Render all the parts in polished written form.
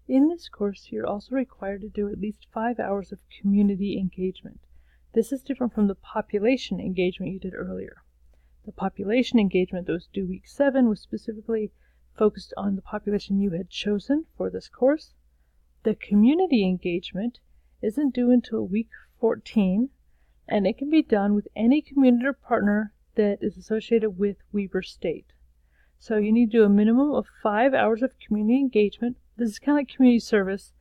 In this course, you're also required to do at least 5 hours of community engagement. This is different from the population engagement you did earlier. The population engagement that was due week 7 was specifically focused on the population you had chosen for this course. The community engagement isn't due until week 14, and it can be done with any community or partner that is associated with Weber State. So you need to do a minimum of 5 hours of community engagement. This is kind of like community service.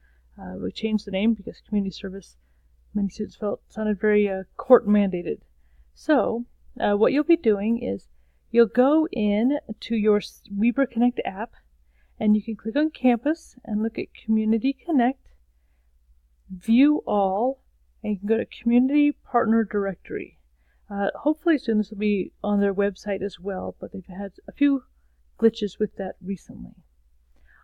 We changed the name because community service, many students felt, sounded very court mandated. So what you'll be doing is you'll go in to your Weber Connect app, and you can click on Campus and look at Community Connect, View All, and you can go to Community Partner Directory. Hopefully soon this will be on their website as well, but they've had a few glitches with that recently.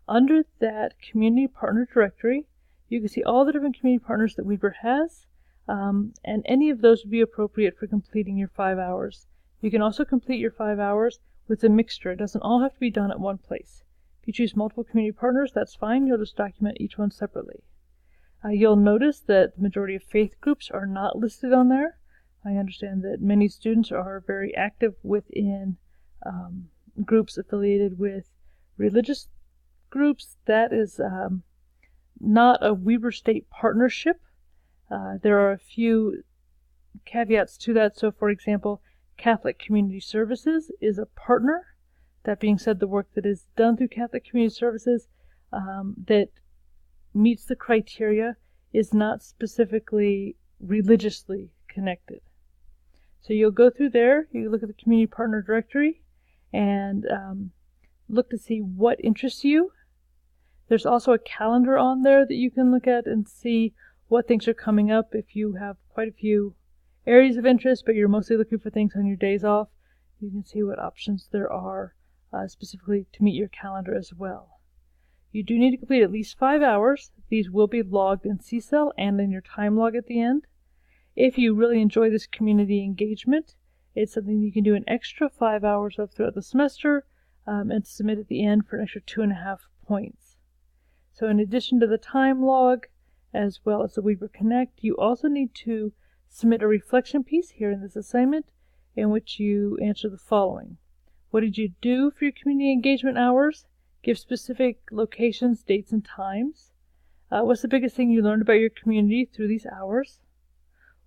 Under that Community Partner Directory, you can see all the different community partners that Weber has, and any of those would be appropriate for completing your 5 hours. You can also complete your 5 hours with a mixture. It doesn't all have to be done at one place. If you choose multiple community partners, that's fine. You'll just document each one separately. You'll notice that the majority of faith groups are not listed on there. I understand that many students are very active within groups affiliated with religious groups. That is not a Weber State partnership. There are a few caveats to that. So, for example, Catholic Community Services is a partner. That being said, the work that is done through Catholic Community Services that meets the criteria is not specifically religiously connected. So you'll go through there, you look at the Community Partner Directory, and look to see what interests you. There's also a calendar on there that you can look at and see what things are coming up. If you have quite a few areas of interest, but you're mostly looking for things on your days off, you can see what options there are specifically to meet your calendar as well. You do need to complete at least 5 hours. These will be logged in CCEL and in your time log at the end. If you really enjoy this community engagement, it's something you can do an extra 5 hours of throughout the semester and submit at the end for an extra 2.5 points. So in addition to the time log, as well as the Weber Connect, you also need to submit a reflection piece here in this assignment in which you answer the following. What did you do for your community engagement hours? Give specific locations, dates, and times. What's the biggest thing you learned about your community through these hours?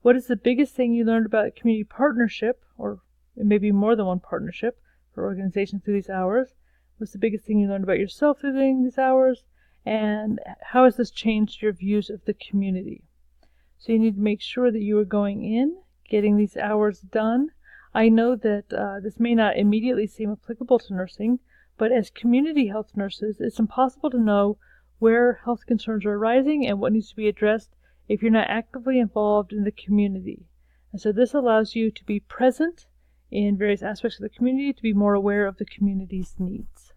What is the biggest thing you learned about community partnership, or it may be more than one partnership or organization through these hours? What's the biggest thing you learned about yourself through these hours? And how has this changed your views of the community? So you need to make sure that you are going in, getting these hours done. I know that this may not immediately seem applicable to nursing, but as community health nurses, it's impossible to know where health concerns are arising and what needs to be addressed if you're not actively involved in the community. And so this allows you to be present in various aspects of the community, to be more aware of the community's needs.